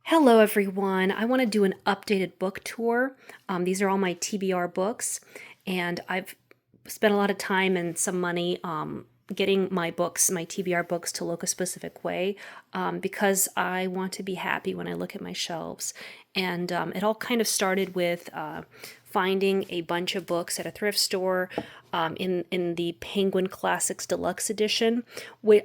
Hello, everyone. I want to do an updated book tour. These are all my TBR books, and I've spent a lot of time and some money getting my books, my TBR books, to look a specific way because I want to be happy when I look at my shelves. And it all kind of started with finding a bunch of books at a thrift store in the Penguin Classics Deluxe Edition,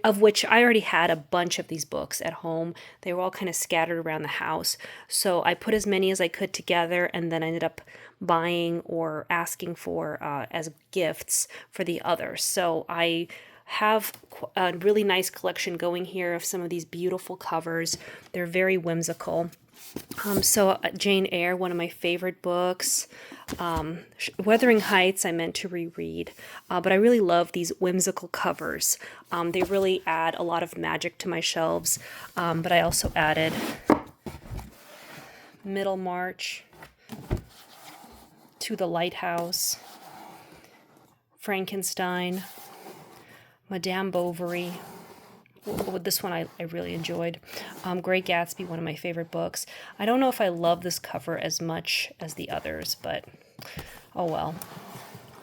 of which I already had a bunch of these books at home. They were all kind of scattered around the house. So I put as many as I could together and then ended up buying or asking for as gifts for the others. So I have a really nice collection going here of some of these beautiful covers. They're very whimsical. Jane Eyre, one of my favorite books. Wuthering Heights, I meant to reread, but I really love these whimsical covers. They really add a lot of magic to my shelves, but I also added Middlemarch, To the Lighthouse, Frankenstein, Madame Bovary. This one I really enjoyed. Great Gatsby, one of my favorite books. I don't know if I love this cover as much as the others, but oh well.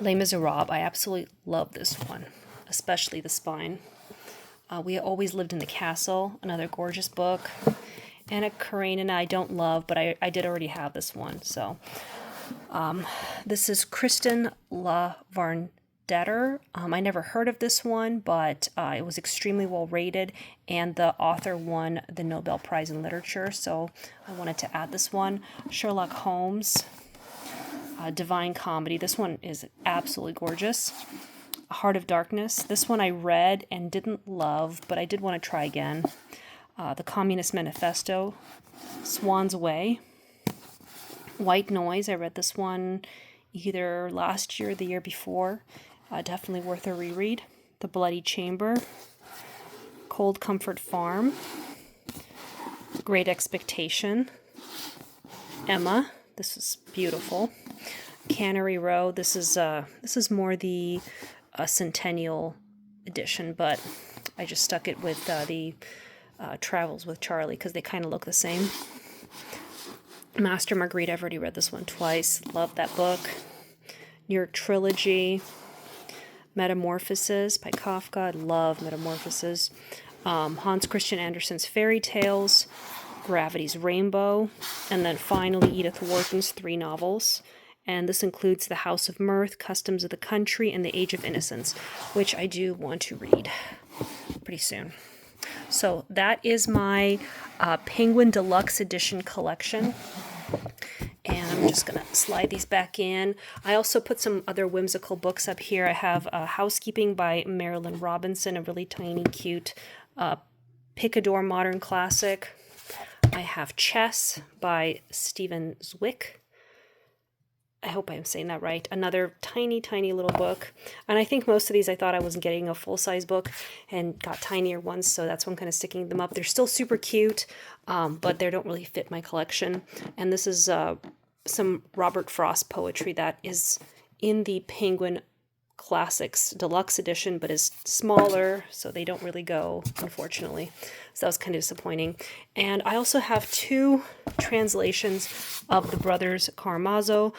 Les Miserables, I absolutely love this one, especially the spine. We Always Lived in the Castle, another gorgeous book. Anna Karenina I don't love, but I did already have this one. So this is Kristen La Debtor. I never heard of this one, but it was extremely well rated, and the author won the Nobel Prize in Literature, so I wanted to add this one. Sherlock Holmes, Divine Comedy. This one is absolutely gorgeous. Heart of Darkness. This one I read and didn't love, but I did want to try again. The Communist Manifesto, Swan's Way. White Noise. I read this one either last year or the year before. Definitely worth a reread. The Bloody Chamber, Cold Comfort Farm, Great Expectation, Emma. This is beautiful. Cannery Row. This is more the Centennial edition, but I just stuck it with the Travels with Charlie because they kind of look the same. Master Marguerite. I've already read this one twice. Love that book. New York Trilogy. Metamorphoses by Kafka. I love Metamorphoses. Hans Christian Andersen's Fairy Tales, Gravity's Rainbow, and then finally Edith Wharton's 3 novels. And this includes The House of Mirth, Customs of the Country, and The Age of Innocence, which I do want to read pretty soon. So that is my Penguin Deluxe Edition collection. And I'm just going to slide these back in. I also put some other whimsical books up here. I have Housekeeping by Marilyn Robinson, a really tiny, cute Picador modern classic. I have Chess by Stephen Zwick. I hope I'm saying that right. Another tiny, tiny little book. And I think most of these I thought I wasn't getting a full-size book and got tinier ones, so that's why I'm kind of sticking them up. They're still super cute, but they don't really fit my collection. And this is some Robert Frost poetry that is in the Penguin Classics Deluxe Edition, but is smaller, so they don't really go, unfortunately. So that was kind of disappointing. And I also have 2 translations of the brothers Karamazov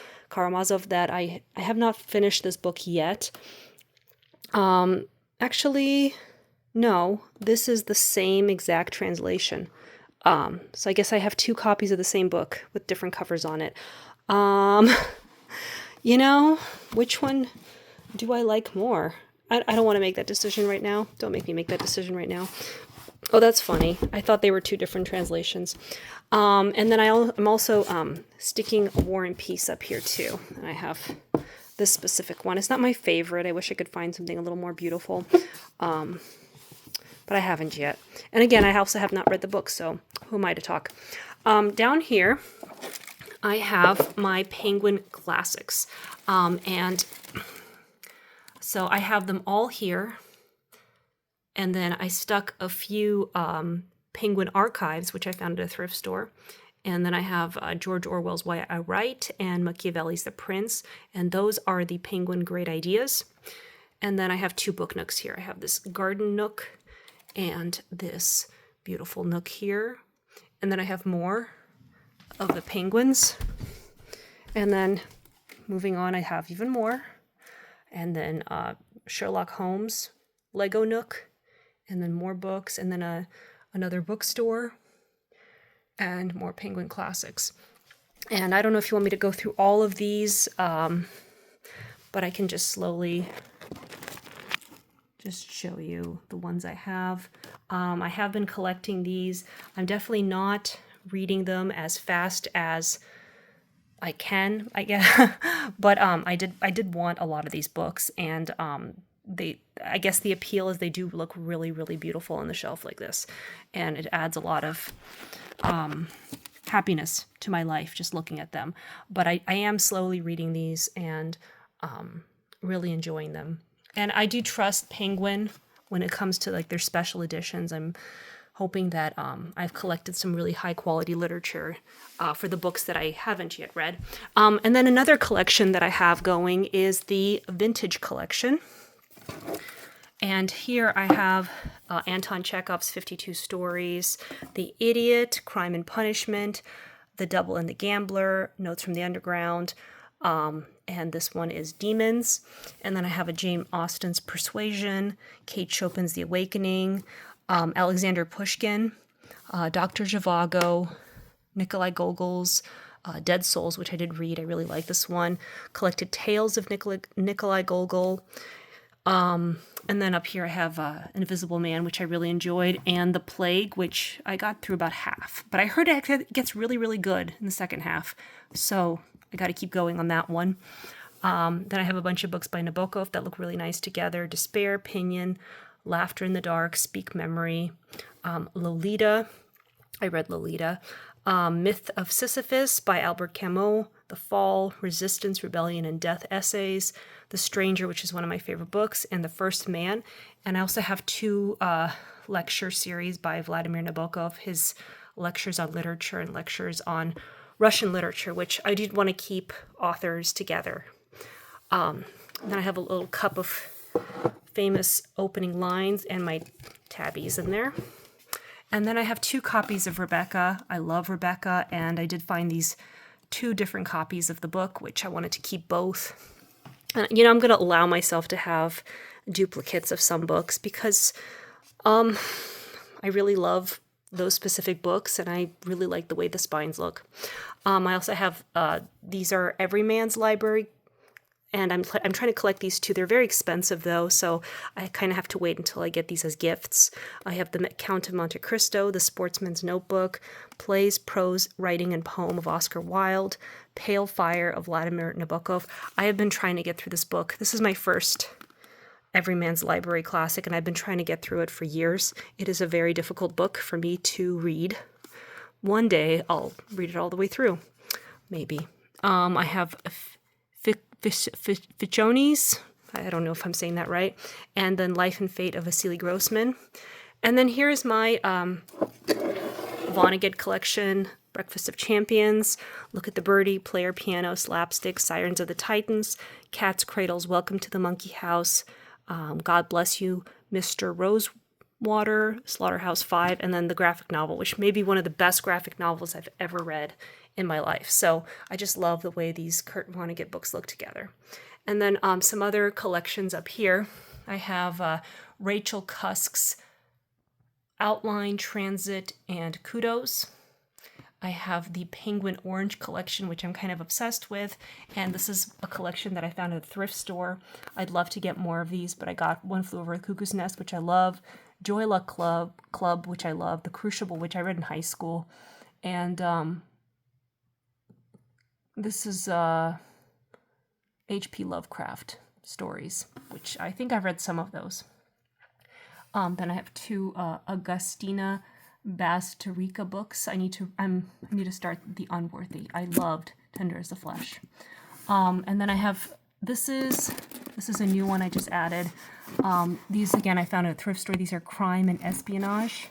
that I have not finished this book yet. Actually, no, this is the same exact translation. So I guess I have 2 copies of the same book with different covers on it. Which one do I like more? I don't want to make that decision right now. Don't make me make that decision right now. Oh, that's funny. I thought they were 2 different translations. And then I'm also sticking War and Peace up here too. And I have this specific one. It's not my favorite. I wish I could find something a little more beautiful. But I haven't yet. And again, I also have not read the book, so who am I to talk? Down here, I have my Penguin Classics. And so I have them all here. And then I stuck a few Penguin Archives, which I found at a thrift store. And then I have George Orwell's Why I Write and Machiavelli's The Prince. And those are the Penguin Great Ideas. And then I have 2 book nooks here. I have this garden nook and this beautiful nook here. And then I have more of the Penguins. And then moving on, I have even more. And then Sherlock Holmes, Lego Nook, and then more books, and then another bookstore, and more Penguin classics. And I don't know if you want me to go through all of these, but I can just slowly just show you the ones I have. I have been collecting these. I'm definitely not reading them as fast as I can, I guess. But I did want a lot of these books, and I guess the appeal is they do look really, really beautiful on the shelf like this, and it adds a lot of happiness to my life just looking at them. But I am slowly reading these and really enjoying them. And I do trust Penguin when it comes to like their special editions. I'm hoping that I've collected some really high quality literature for the books that I haven't yet read. And then another collection that I have going is the vintage collection. And here I have Anton Chekhov's 52 Stories, The Idiot, Crime and Punishment, The Devil and the Gambler, Notes from the Underground, and this one is Demons. And then I have a Jane Austen's Persuasion, Kate Chopin's The Awakening, Alexander Pushkin, Dr. Zhivago, Nikolai Gogol's Dead Souls, which I did read. I really like this one. Collected Tales of Nikolai Gogol. And then up here I have Invisible Man, which I really enjoyed, and The Plague, which I got through about half. But I heard it gets really, really good in the second half, so I got to keep going on that one. Then I have a bunch of books by Nabokov that look really nice together. Despair, Pinion, Laughter in the Dark, Speak Memory, Lolita. I read Lolita. Myth of Sisyphus by Albert Camus, The Fall, Resistance, Rebellion, and Death Essays, The Stranger, which is one of my favorite books, and The First Man. And I also have two lecture series by Vladimir Nabokov, his lectures on literature and lectures on Russian literature, which I did want to keep authors together. Then I have a little cup of famous opening lines and my tabbies in there. And then I have two copies of Rebecca. I love Rebecca, and I did find these two different copies of the book, which I wanted to keep both. And, I'm going to allow myself to have duplicates of some books because I really love those specific books, and I really like the way the spines look. I also have, these are Everyman's Library, and I'm trying to collect these too. They're very expensive though, so I kind of have to wait until I get these as gifts. I have the Count of Monte Cristo, The Sportsman's Notebook, Plays, Prose, Writing, and Poem of Oscar Wilde, Pale Fire of Vladimir Nabokov. I have been trying to get through this book. This is my first Everyman's Library classic, and I've been trying to get through it for years. It is a very difficult book for me to read. One day I'll read it all the way through, maybe. I have Ficciones, I don't know if I'm saying that right, and then Life and Fate of Vasily Grossman. And then here's my Vonnegut collection, Breakfast of Champions, Look at the Birdie, Player Piano, Slapstick, Sirens of the Titans, Cat's Cradles, Welcome to the Monkey House, God Bless You, Mr. Rosewater, Slaughterhouse-Five, and then the graphic novel, which may be one of the best graphic novels I've ever read in my life. So I just love the way these Kurt Vonnegut books look together. And then some other collections up here. I have Rachel Cusk's Outline, Transit, and Kudos. I have the Penguin Orange collection, which I'm kind of obsessed with. And this is a collection that I found at a thrift store. I'd love to get more of these, but I got One Flew Over the Cuckoo's Nest, which I love. Joy Luck Club, which I love. The Crucible, which I read in high school. And this is H.P. Lovecraft stories, which I think I've read some of those. Then I have two Augustina Basterica books. I need to start The Unworthy. I loved Tender as the Flesh. And then I have this is a new one I just added. These again I found at a thrift store. These are Crime and Espionage,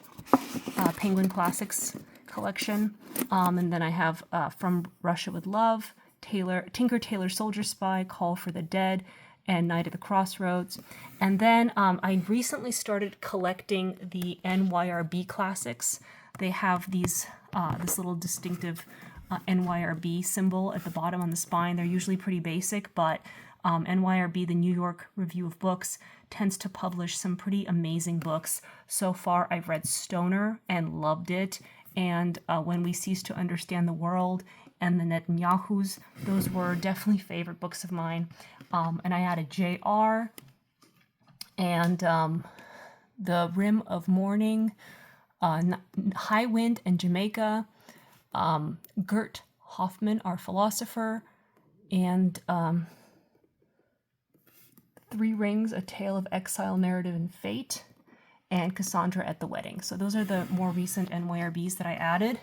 Penguin Classics collection. And then I have From Russia with Love, Tinker Tailor Soldier Spy, Call for the Dead, and Night at the Crossroads. And then I recently started collecting the NYRB classics. They have these this little distinctive NYRB symbol at the bottom on the spine. They're usually pretty basic, but NYRB, the New York Review of Books, tends to publish some pretty amazing books. So far, I've read Stoner and loved it, and When We Cease to Understand the World and the Netanyahus. Those were definitely favorite books of mine. And I added JR and The Rim of Morning, High Wind and Jamaica, Gert Hoffman, Our Philosopher, and Three Rings, A Tale of Exile, Narrative, and Fate, and Cassandra at the Wedding. So those are the more recent NYRBs that I added.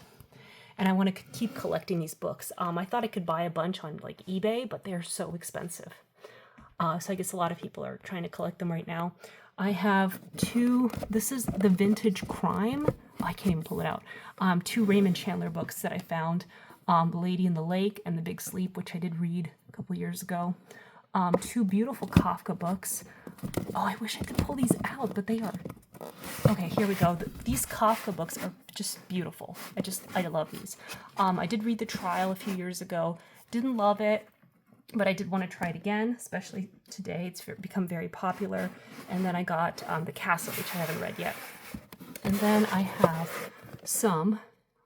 And I want to keep collecting these books. I thought I could buy a bunch on like eBay, but they're so expensive. So I guess a lot of people are trying to collect them right now. I have two, this is the Vintage Crime. I can't even pull it out. Two Raymond Chandler books that I found. The Lady in the Lake and The Big Sleep, which I did read a couple years ago. Two beautiful Kafka books. Oh, I wish I could pull these out, but they are... Okay, here we go. These Kafka books are just beautiful. I love these. I did read The Trial a few years ago. Didn't love it, but I did want to try it again, especially today. It's become very popular. And then I got The Castle, which I haven't read yet. And then I have some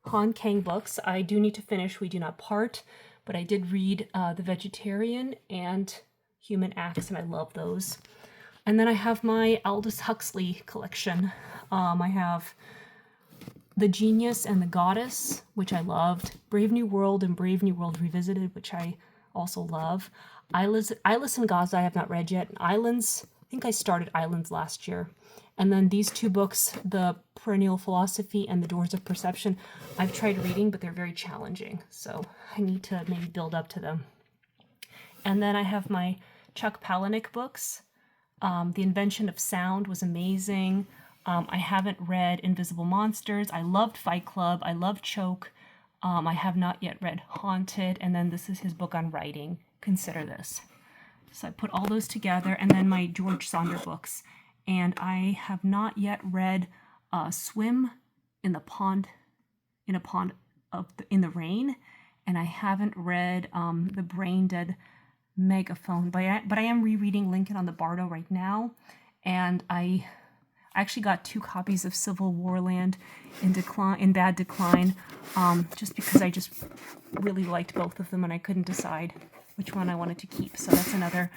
Han Kang books. I do need to finish We Do Not Part, but I did read The Vegetarian and Human Acts, and I love those. And then I have my Aldous Huxley collection. I have The Genius and the Goddess, which I loved. Brave New World and Brave New World Revisited, which I also love. Eyeless and Gaza I have not read yet. Islands, I think I started Islands last year. And then these two books, The Perennial Philosophy and The Doors of Perception, I've tried reading, but they're very challenging. So I need to maybe build up to them. And then I have my Chuck Palahniuk books. The Invention of Sound was amazing. I haven't read Invisible Monsters. I loved Fight Club. I loved Choke. I have not yet read Haunted. And then this is his book on writing. Consider This. So I put all those together. And then my George Saunders books. And I have not yet read Swim in the Pond, in a Pond in the Rain. And I haven't read The Brain Dead Megaphone, but I am rereading Lincoln on the Bardo right now, and I actually got 2 copies of Civil War Land in bad decline, just because I just really liked both of them and I couldn't decide which one I wanted to keep. So that's another.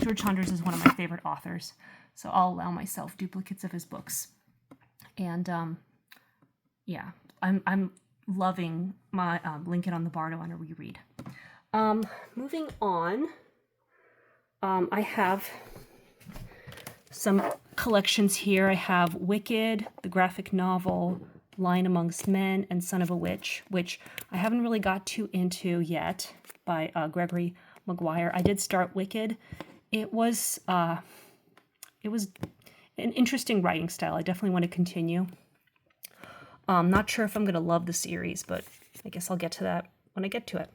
George Saunders is one of my favorite authors, so I'll allow myself duplicates of his books, and yeah, I'm loving my Lincoln on the Bardo on a reread. Moving on, I have some collections here. I have Wicked, the graphic novel, Lion Amongst Men, and Son of a Witch, which I haven't really got too into yet, by Gregory Maguire. I did start Wicked. It was an interesting writing style. I definitely want to continue. Not sure if I'm going to love the series, but I guess I'll get to that when I get to it.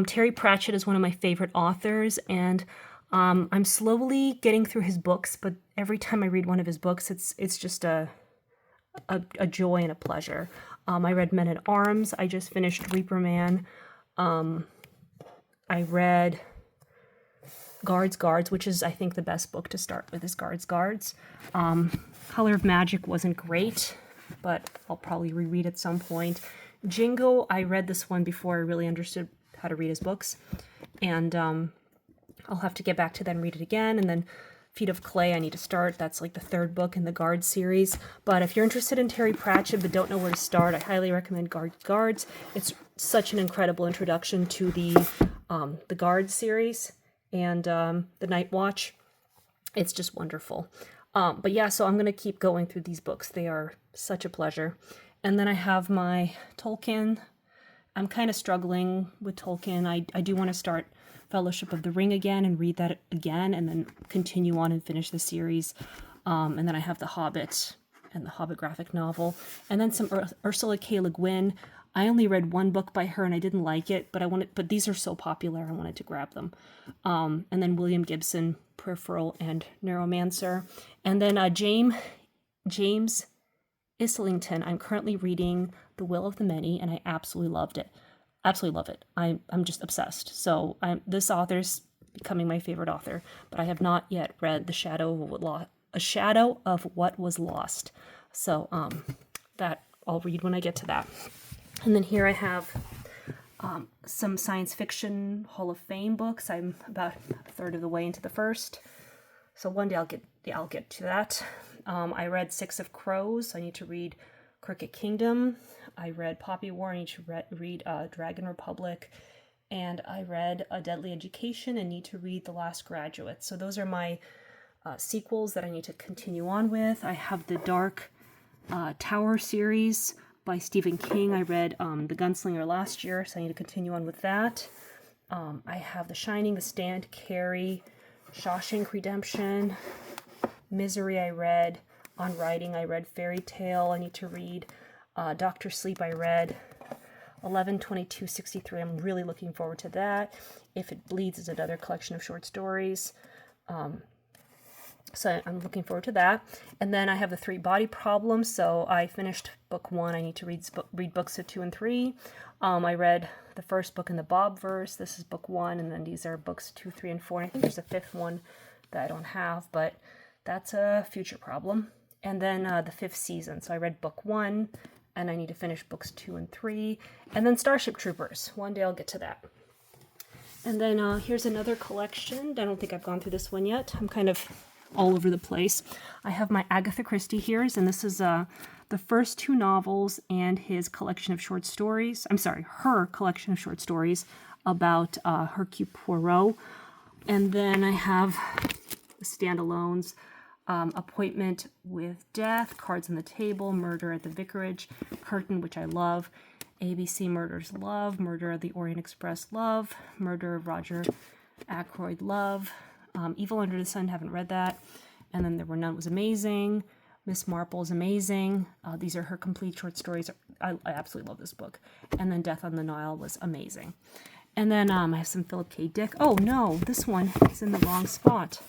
Terry Pratchett is one of my favorite authors, and I'm slowly getting through his books, but every time I read one of his books, it's just a joy and a pleasure. I read Men at Arms. I just finished Reaper Man. I read Guards, which is, I think, the best book to start with is Guards. Color of Magic wasn't great, but I'll probably reread at some point. Jingo, I read this one before I really understood how to read his books, and I'll have to get back to that and read it again. And then Feet of Clay, I need to start. That's like the 3rd book in the Guards series. But if you're interested in Terry Pratchett but don't know where to start, I highly recommend Guards. It's such an incredible introduction to the Guards series and the Night Watch. It's just wonderful. But yeah, so I'm going to keep going through these books. They are such a pleasure. And then I have my Tolkien. I'm kind of struggling with Tolkien. I do want to start Fellowship of the Ring again and read that again and then continue on and finish the series. And then I have The Hobbit and the Hobbit graphic novel. And then some Ursula K. Le Guin. I only read one book by her and I didn't like it, but these are so popular, I wanted to grab them. And then William Gibson, Peripheral and Neuromancer. And then James Islington. I'm currently reading The Will of the Many, and I absolutely loved it. Absolutely love it. I'm just obsessed. So this author's becoming my favorite author, but I have not yet read A Shadow of What Was Lost. So that I'll read when I get to that. And then here I have some science fiction Hall of Fame books. I'm about a third of the way into the first, so one day I'll get to that. I read Six of Crows. I need to read Cricket Kingdom. I read Poppy War. I need to read Dragon Republic, and I read A Deadly Education and need to read The Last Graduate. So those are my sequels that I need to continue on with. I have the Dark Tower series by Stephen King. I read The Gunslinger last year, so I need to continue on with that. I have The Shining, The Stand, Carrie, Shawshank Redemption, Misery I read, On Writing I read, Fairy Tale I need to read, Dr. Sleep I read, 11/22/63. I'm really looking forward to that. If It Bleeds is another collection of short stories. So I'm looking forward to that. And then I have The Three Body Problem. So I finished book 1. I need to read books 2 and 3. I read the first book in the Bobverse. This is book 1, and then these are books 2, 3, and 4. And I think there's a 5th one that I don't have, but that's a future problem. And then the 5th season. So I read book 1, and I need to finish books 2 and 3. And then Starship Troopers. One day I'll get to that. And then here's another collection. I don't think I've gone through this one yet. I'm kind of all over the place. I have my Agatha Christie here, and this is the first 2 novels and his collection of short stories. I'm sorry, her collection of short stories about Hercule Poirot. And then I have the standalones, Appointment with Death, Cards on the Table, Murder at the Vicarage, Curtain, which I love, ABC Murders Love, Murder of the Orient Express Love, Murder of Roger Ackroyd Love, Evil Under the Sun, haven't read that. And then There Were None was amazing. Miss Marple is amazing. These are her complete short stories. I absolutely love this book. And then Death on the Nile was amazing. And then I have some Philip K. Dick. Oh no, this one is in the wrong spot.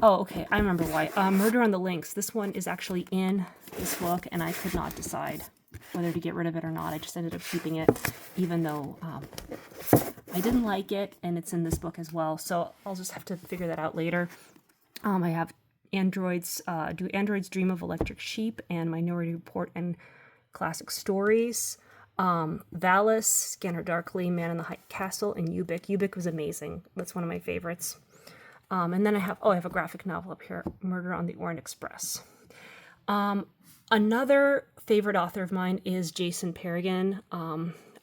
Oh, okay, I remember why. Murder on the Links. This one is actually in this book, and I could not decide whether to get rid of it or not. I just ended up keeping it, even though I didn't like it, and it's in this book as well. So I'll just have to figure that out later. I have Androids, Do Androids Dream of Electric Sheep, and Minority Report and Classic Stories. Valis, Scanner Darkly, Man in the High Castle, and Ubik. Ubik was amazing. That's one of my favorites. And then I have a graphic novel up here, Murder on the Orient Express. Another favorite author of mine is Jason Paragon.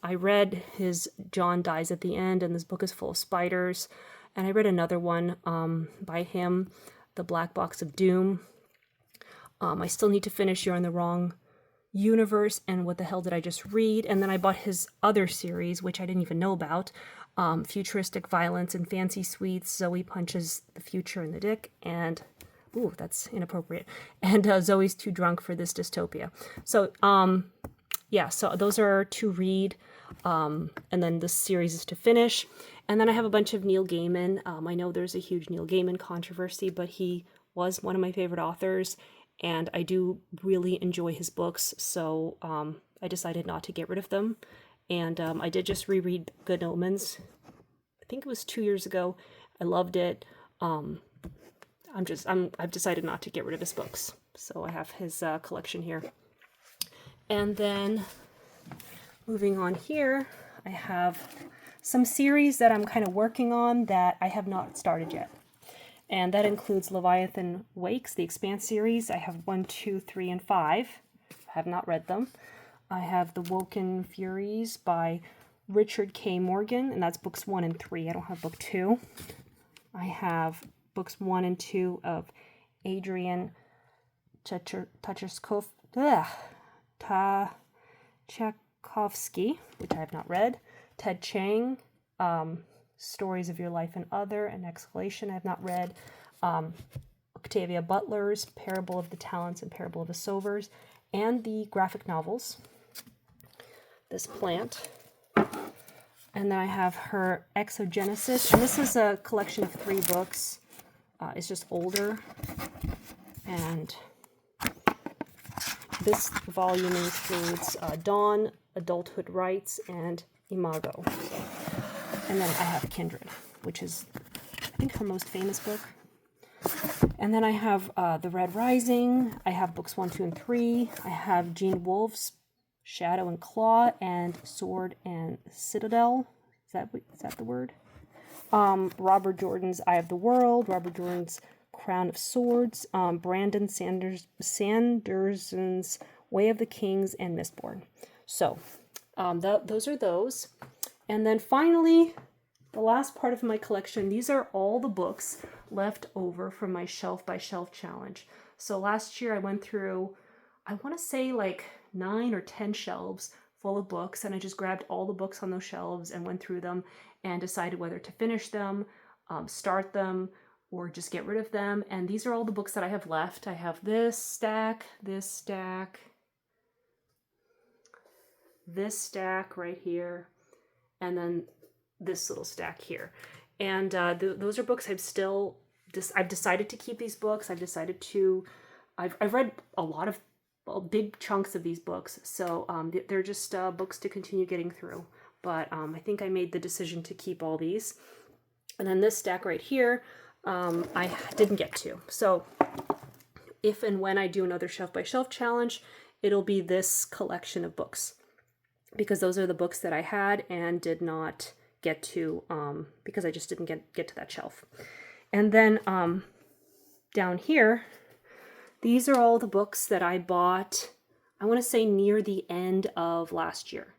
I read his John Dies at the End, and this book is full of spiders. And I read another one by him, The Black Box of Doom. I still need to finish You're in the Wrong Universe and What the Hell Did I Just Read? And then I bought his other series, which I didn't even know about, Futuristic Violence and Fancy Sweets, Zoe Punches the Future in the Dick, and ooh, that's inappropriate, and Zoe's Too Drunk for This Dystopia. So yeah, so those are to read, and then this series is to finish. And then I have a bunch of Neil Gaiman. I know there's a huge Neil Gaiman controversy, but he was one of my favorite authors, and I do really enjoy his books, so I decided not to get rid of them. And I did just reread Good Omens. I think it was 2 years ago. I loved it. I've decided not to get rid of his books, so I have his collection here. And then moving on here, I have some series that I'm kind of working on that I have not started yet. And that includes Leviathan Wakes, the Expanse series. I have 1, 2, 3, and 5. I have not read them. I have The Woken Furies by Richard K. Morgan, and that's books 1 and 3. I don't have book 2. I have books 1 and 2 of Adrian Tchaikovsky, which I have not read. Ted Chiang, Stories of Your Life and Other, and Exhalation, I have not read. Octavia Butler's Parable of the Talents and Parable of the Sovers, and the graphic novels, This Plant. And then I have her Exogenesis, and this is a collection of 3 books. It's just older, and this volume includes Dawn, Adulthood Rights, and Imago. And then I have Kindred, which is, I think, her most famous book. And then I have The Red Rising. I have books 1, 2, and 3. I have Gene Wolfe's Shadow and Claw and Sword and Citadel. Is that the word? Robert Jordan's Eye of the World. Robert Jordan's Crown of Swords. Brandon Sanderson's Way of the Kings and Mistborn. So those are those. And then finally, the last part of my collection, these are all the books left over from my shelf by shelf challenge. So last year I went through, I want to say like 9 or 10 shelves full of books, and I just grabbed all the books on those shelves and went through them and decided whether to finish them, start them, or just get rid of them. And these are all the books that I have left. I have this stack right here, and then this little stack here. And those are books I've decided to keep these books. I've read a lot of big chunks of these books, so they're just books to continue getting through. But I think I made the decision to keep all these. And then this stack right here, I didn't get to. So if and when I do another shelf by shelf challenge, it'll be this collection of books, because those are the books that I had and did not get to, because I just didn't get to that shelf. And then down here, these are all the books that I bought, I want to say near the end of last year.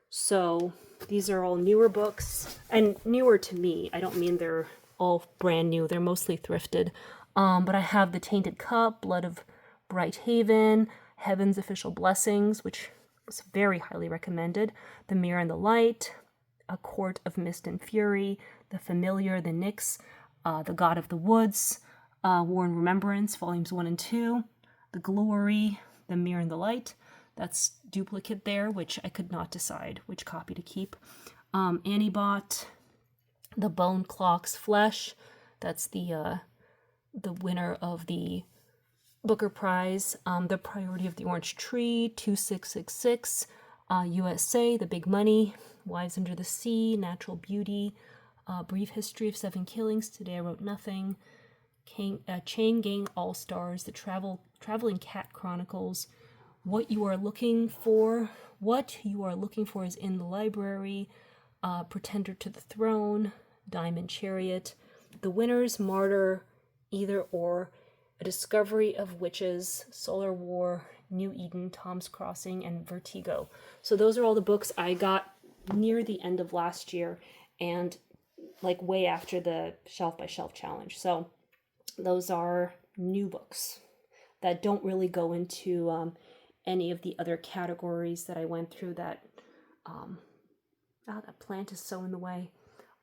So these are all newer books, and newer to me. I don't mean they're all brand new. They're mostly thrifted. But I have The Tainted Cup, Blood of Bright Haven, Heaven's Official Blessings, which was very highly recommended, The Mirror and the Light, A Court of Mist and Fury, The Familiar, The Nyx, The God of the Woods, War and Remembrance, Volumes 1 and 2, The Glory, The Mirror and the Light. That's duplicate there, which I could not decide which copy to keep. Annie Bot, The Bone Clock's Flesh. That's the winner of the Booker Prize. The Priority of the Orange Tree, 2666. USA, The Big Money, Wives Under the Sea, Natural Beauty, Brief History of 7 Killings, Today I Wrote Nothing, Chain Gang All-Stars, The Traveling Cat Chronicles, What You Are Looking For is in the Library, Pretender to the Throne, Diamond Chariot, The Winners, Martyr, Either Or, A Discovery of Witches, Solar War, New Eden, Tom's Crossing, and Vertigo. So those are all the books I got near the end of last year, and like way after the shelf by shelf challenge. So those are new books that don't really go into any of the other categories that I went through that, that plant is so in the way,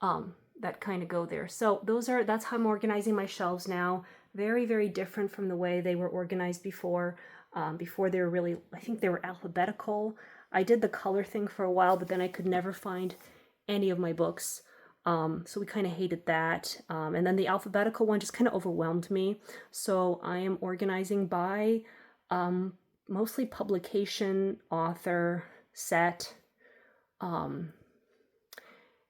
that kind of go there. So that's how I'm organizing my shelves now. Very, very different from the way they were organized before. Before they were really, I think they were alphabetical. I did the color thing for a while, but then I could never find any of my books. So we kind of hated that. And then the alphabetical one just kind of overwhelmed me. So I am organizing by mostly publication, author, set, and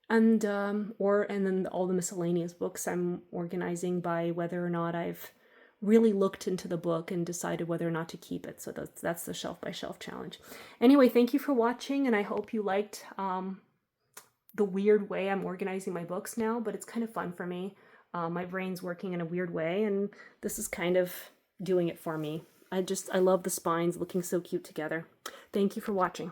then all the miscellaneous books I'm organizing by whether or not I've really looked into the book and decided whether or not to keep it. So that's the shelf by shelf challenge. Anyway, thank you for watching, and I hope you liked the weird way I'm organizing my books now, but it's kind of fun for me. My brain's working in a weird way, and this is kind of doing it for me. I love the spines looking so cute together. Thank you for watching.